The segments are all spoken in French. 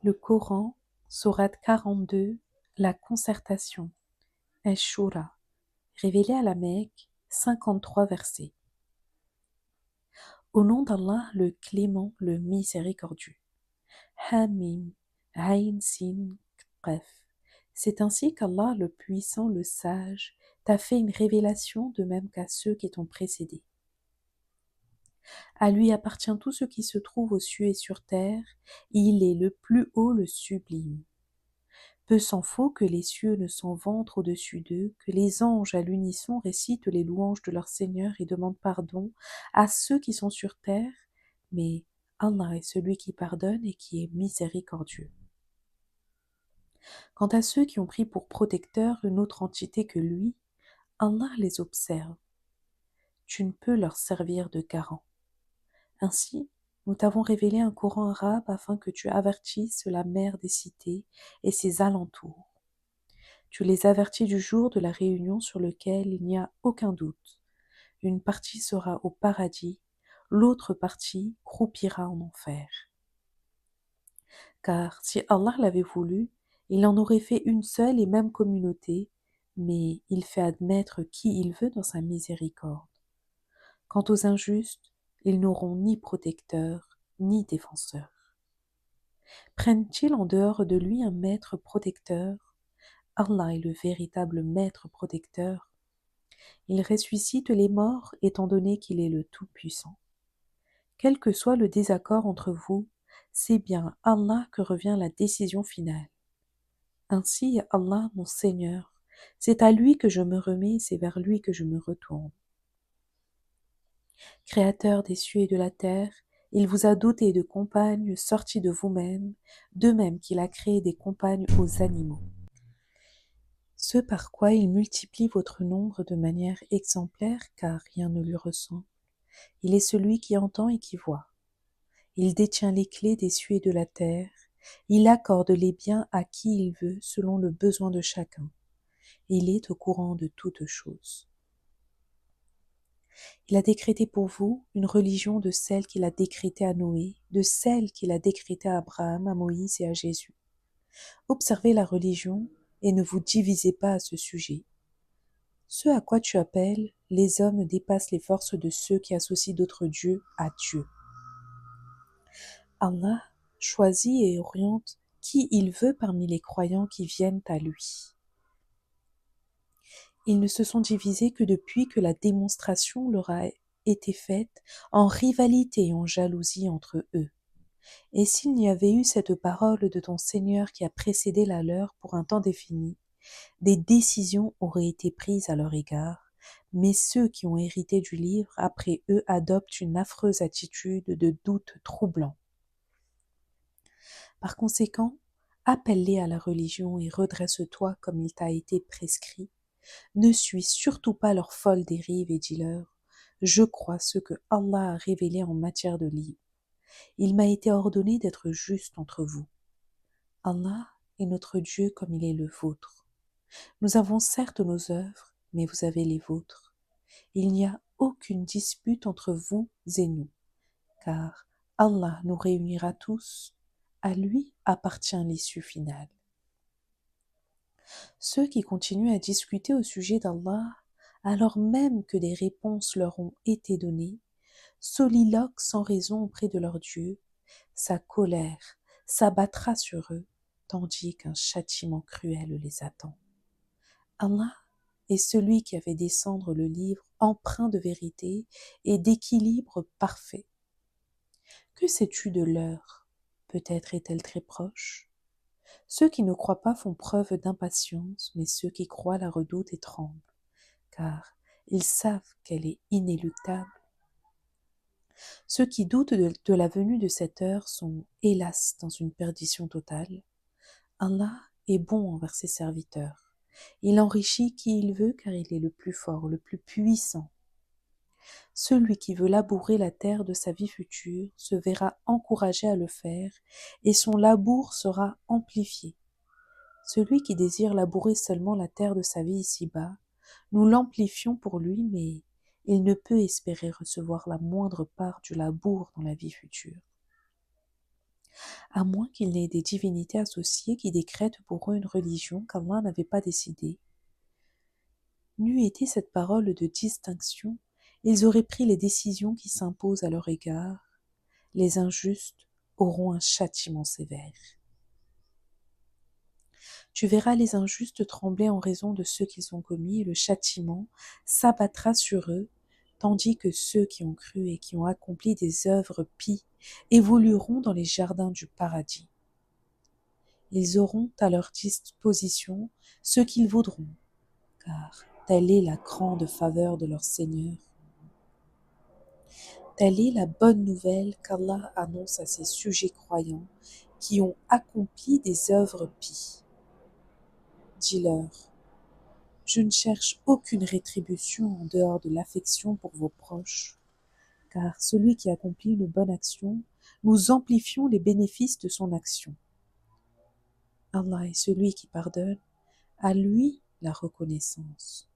Le Coran, sourate 42, la concertation, Ash-Shura, révélé à la Mecque, 53 versets. Au nom d'Allah, le clément, le miséricordieux. Hamim, Ayn Sin, Qaf. C'est ainsi qu'Allah, le puissant, le sage, t'a fait une révélation de même qu'à ceux qui t'ont précédé. À lui appartient tout ce qui se trouve aux cieux et sur terre, il est le plus haut, le sublime. Peu s'en faut que les cieux ne s'en vantent au-dessus d'eux, que les anges à l'unisson récitent les louanges de leur Seigneur et demandent pardon à ceux qui sont sur terre, mais Allah est celui qui pardonne et qui est miséricordieux. Quant à ceux qui ont pris pour protecteur une autre entité que lui, Allah les observe. Tu ne peux leur servir de garant. Ainsi, nous t'avons révélé un Coran arabe afin que tu avertisses la mer des cités et ses alentours. Tu les avertis du jour de la réunion sur lequel il n'y a aucun doute. Une partie sera au paradis, l'autre partie croupira en enfer. Car si Allah l'avait voulu, il en aurait fait une seule et même communauté, mais il fait admettre qui il veut dans sa miséricorde. Quant aux injustes, ils n'auront ni protecteur, ni défenseur. Prennent-ils en dehors de lui un maître protecteur? Allah est le véritable maître protecteur. Il ressuscite les morts étant donné qu'il est le Tout-Puissant. Quel que soit le désaccord entre vous, c'est bien à Allah que revient la décision finale. Ainsi, Allah, mon Seigneur, c'est à lui que je me remets et c'est vers lui que je me retourne. Créateur des cieux et de la terre, il vous a doté de compagnes sorties de vous-même, de même qu'il a créé des compagnes aux animaux. Ce par quoi il multiplie votre nombre de manière exemplaire, car rien ne lui ressemble. Il est celui qui entend et qui voit. Il détient les clés des cieux et de la terre. Il accorde les biens à qui il veut selon le besoin de chacun. Il est au courant de toutes choses. Il a décrété pour vous une religion de celle qu'il a décrétée à Noé, de celle qu'il a décrétée à Abraham, à Moïse et à Jésus. Observez la religion et ne vous divisez pas à ce sujet. Ce à quoi tu appelles les hommes dépassent les forces de ceux qui associent d'autres dieux à Dieu. Allah choisit et oriente qui il veut parmi les croyants qui viennent à lui. Ils ne se sont divisés que depuis que la démonstration leur a été faite en rivalité et en jalousie entre eux. Et s'il n'y avait eu cette parole de ton Seigneur qui a précédé la leur pour un temps défini, des décisions auraient été prises à leur égard, mais ceux qui ont hérité du livre après eux adoptent une affreuse attitude de doute troublant. Par conséquent, appelle-les à la religion et redresse-toi comme il t'a été prescrit. Ne suis surtout pas leur folle dérive et dis-leur « Je crois ce que Allah a révélé en matière de livre. Il m'a été ordonné d'être juste entre vous. Allah est notre Dieu comme il est le vôtre. Nous avons certes nos œuvres, mais vous avez les vôtres. Il n'y a aucune dispute entre vous et nous, car Allah nous réunira tous. À lui appartient l'issue finale. Ceux qui continuent à discuter au sujet d'Allah, alors même que des réponses leur ont été données, soliloquent sans raison auprès de leur Dieu, sa colère s'abattra sur eux, tandis qu'un châtiment cruel les attend. Allah est celui qui a fait descendre le livre empreint de vérité et d'équilibre parfait. Que sais-tu de l'heure? Peut-être est-elle très proche? Ceux qui ne croient pas font preuve d'impatience, mais ceux qui croient la redoutent et tremblent, car ils savent qu'elle est inéluctable. Ceux qui doutent de la venue de cette heure sont, hélas, dans une perdition totale. Allah est bon envers ses serviteurs. Il enrichit qui il veut car il est le plus fort, le plus puissant. Celui qui veut labourer la terre de sa vie future se verra encouragé à le faire et son labour sera amplifié. Celui qui désire labourer seulement la terre de sa vie ici-bas, nous l'amplifions pour lui, mais il ne peut espérer recevoir la moindre part du labour dans la vie future. à moins qu'il n'ait des divinités associées qui décrètent pour eux une religion qu'Allah n'avait pas décidée. N'eût été cette parole de distinction, ils auraient pris les décisions qui s'imposent à leur égard. Les injustes auront un châtiment sévère. Tu verras les injustes trembler en raison de ce qu'ils ont commis, et le châtiment s'abattra sur eux, tandis que ceux qui ont cru et qui ont accompli des œuvres pies évolueront dans les jardins du paradis. Ils auront à leur disposition ce qu'ils voudront, car telle est la grande faveur de leur Seigneur. Telle est la bonne nouvelle qu'Allah annonce à ses sujets croyants qui ont accompli des œuvres pies. Dis-leur, je ne cherche aucune rétribution en dehors de l'affection pour vos proches, car celui qui accomplit une bonne action, nous amplifions les bénéfices de son action. Allah est celui qui pardonne, à lui la reconnaissance.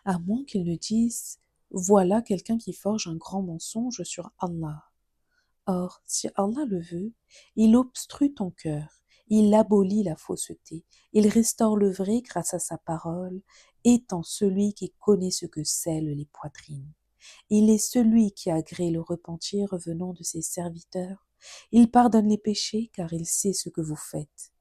À moins qu'ils ne disent, voilà quelqu'un qui forge un grand mensonge sur Allah. Or, si Allah le veut, il obstrue ton cœur, il abolit la fausseté, il restaure le vrai grâce à sa parole, étant celui qui connaît ce que scellent les poitrines. Il est celui qui agrée le repentir venant de ses serviteurs. Il pardonne les péchés car il sait ce que vous faites.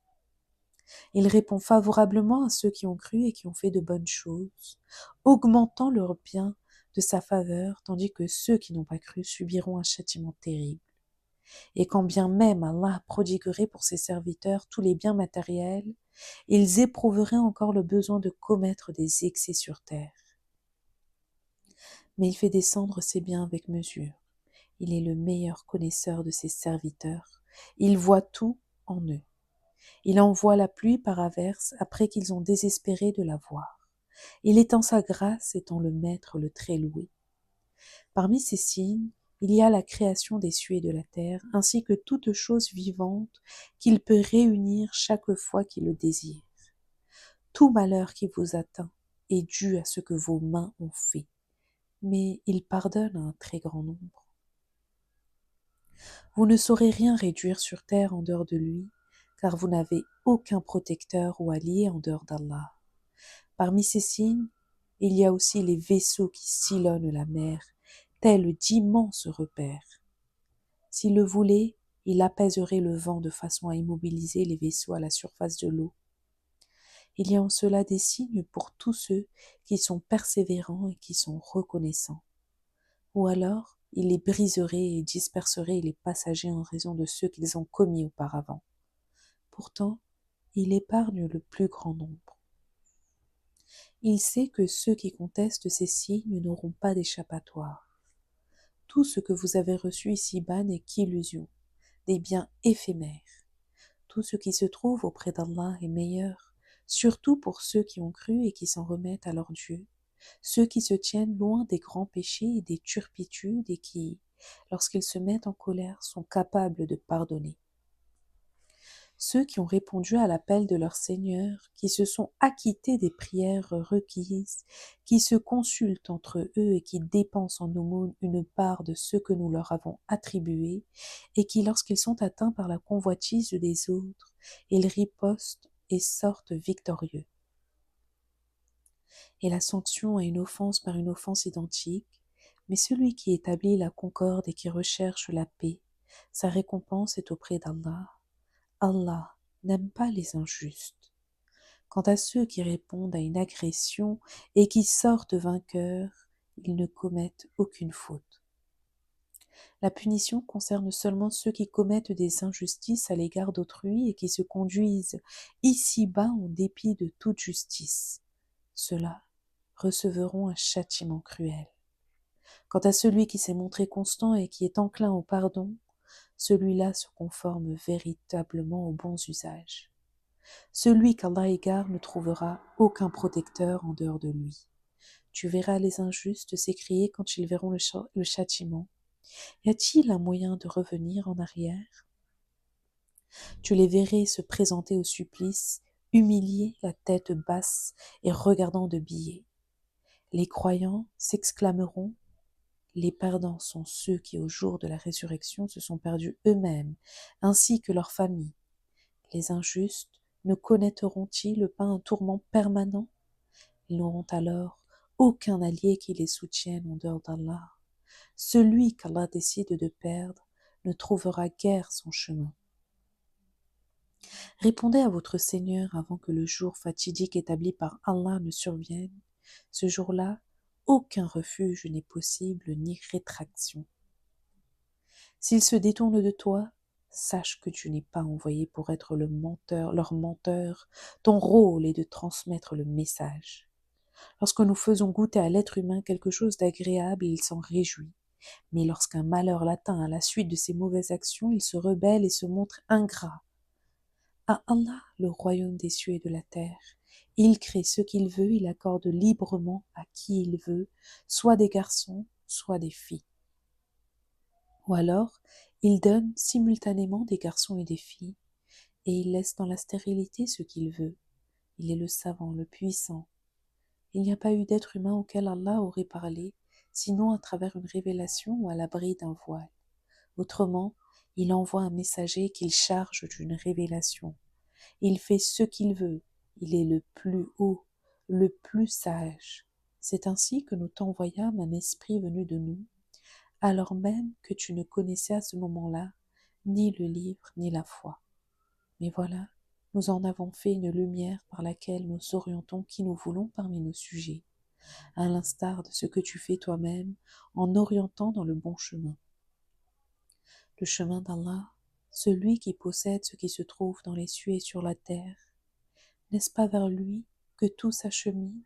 Il répond favorablement à ceux qui ont cru et qui ont fait de bonnes choses, augmentant leur bien de sa faveur, tandis que ceux qui n'ont pas cru subiront un châtiment terrible. Et quand bien même Allah prodiguerait pour ses serviteurs tous les biens matériels, ils éprouveraient encore le besoin de commettre des excès sur terre. Mais il fait descendre ses biens avec mesure. Il est le meilleur connaisseur de ses serviteurs. Il voit tout en eux. Il envoie la pluie par averse après qu'ils ont désespéré de la voir. Il étend sa grâce étant le Maître le très loué. Parmi ces signes, il y a la création des cieux et de la terre, ainsi que toute chose vivante qu'il peut réunir chaque fois qu'il le désire. Tout malheur qui vous atteint est dû à ce que vos mains ont fait, mais il pardonne à un très grand nombre. Vous ne saurez rien réduire sur terre en dehors de lui, car vous n'avez aucun protecteur ou allié en dehors d'Allah. Parmi ces signes, il y a aussi les vaisseaux qui sillonnent la mer, tels d'immenses repères. S'il le voulait, il apaiserait le vent de façon à immobiliser les vaisseaux à la surface de l'eau. Il y a en cela des signes pour tous ceux qui sont persévérants et qui sont reconnaissants. Ou alors, il les briserait et disperserait les passagers en raison de ceux qu'ils ont commis auparavant. Pourtant, il épargne le plus grand nombre. Il sait que ceux qui contestent ces signes n'auront pas d'échappatoire. Tout ce que vous avez reçu ici-bas n'est qu'illusion, des biens éphémères. Tout ce qui se trouve auprès d'Allah est meilleur, surtout pour ceux qui ont cru et qui s'en remettent à leur Dieu, ceux qui se tiennent loin des grands péchés et des turpitudes et qui, lorsqu'ils se mettent en colère, sont capables de pardonner. Ceux qui ont répondu à l'appel de leur Seigneur, qui se sont acquittés des prières requises, qui se consultent entre eux et qui dépensent en aumône une part de ce que nous leur avons attribué, et qui, lorsqu'ils sont atteints par la convoitise des autres, ils ripostent et sortent victorieux. Et la sanction à une offense par une offense identique, mais celui qui établit la concorde et qui recherche la paix, sa récompense est auprès d'Allah. Allah n'aime pas les injustes. Quant à ceux qui répondent à une agression et qui sortent vainqueurs, ils ne commettent aucune faute. La punition concerne seulement ceux qui commettent des injustices à l'égard d'autrui et qui se conduisent ici-bas en dépit de toute justice. Ceux-là recevront un châtiment cruel. Quant à celui qui s'est montré constant et qui est enclin au pardon, celui-là se conforme véritablement aux bons usages. Celui qu'Allah égare ne trouvera aucun protecteur en dehors de lui. Tu verras les injustes s'écrier quand ils verront le châtiment. Y a-t-il un moyen de revenir en arrière? Tu les verrais se présenter au supplice, humiliés, la tête basse et regardant de biais. Les croyants s'exclameront: Les perdants sont ceux qui, au jour de la résurrection, se sont perdus eux-mêmes, ainsi que leurs familles. Les injustes ne connaîtront-ils pas un tourment permanent? Ils n'auront alors aucun allié qui les soutienne en dehors d'Allah. Celui qu'Allah décide de perdre ne trouvera guère son chemin. Répondez à votre Seigneur avant que le jour fatidique établi par Allah ne survienne. Ce jour-là, aucun refuge n'est possible ni rétraction. S'ils se détournent de toi, sache que tu n'es pas envoyé pour être leur menteur. Ton rôle est de transmettre le message. Lorsque nous faisons goûter à l'être humain quelque chose d'agréable, il s'en réjouit. Mais lorsqu'un malheur l'atteint à la suite de ses mauvaises actions, il se rebelle et se montre ingrat. À Allah le royaume des cieux et de la terre. Il crée ce qu'il veut, il accorde librement à qui il veut, soit des garçons, soit des filles. Ou alors, il donne simultanément des garçons et des filles, et il laisse dans la stérilité ce qu'il veut. Il est le savant, le puissant. Il n'y a pas eu d'être humain auquel Allah aurait parlé, sinon à travers une révélation ou à l'abri d'un voile. Autrement, il envoie un messager qu'il charge d'une révélation. Il fait ce qu'il veut, il est le plus haut, le plus sage. C'est ainsi que nous t'envoyâmes un esprit venu de nous, alors même que tu ne connaissais à ce moment-là ni le livre ni la foi. Mais voilà, nous en avons fait une lumière par laquelle nous orientons qui nous voulons parmi nos sujets, à l'instar de ce que tu fais toi-même en orientant dans le bon chemin. Le chemin d'Allah, celui qui possède ce qui se trouve dans les cieux et sur la terre, n'est-ce pas vers lui que tout s'achemine?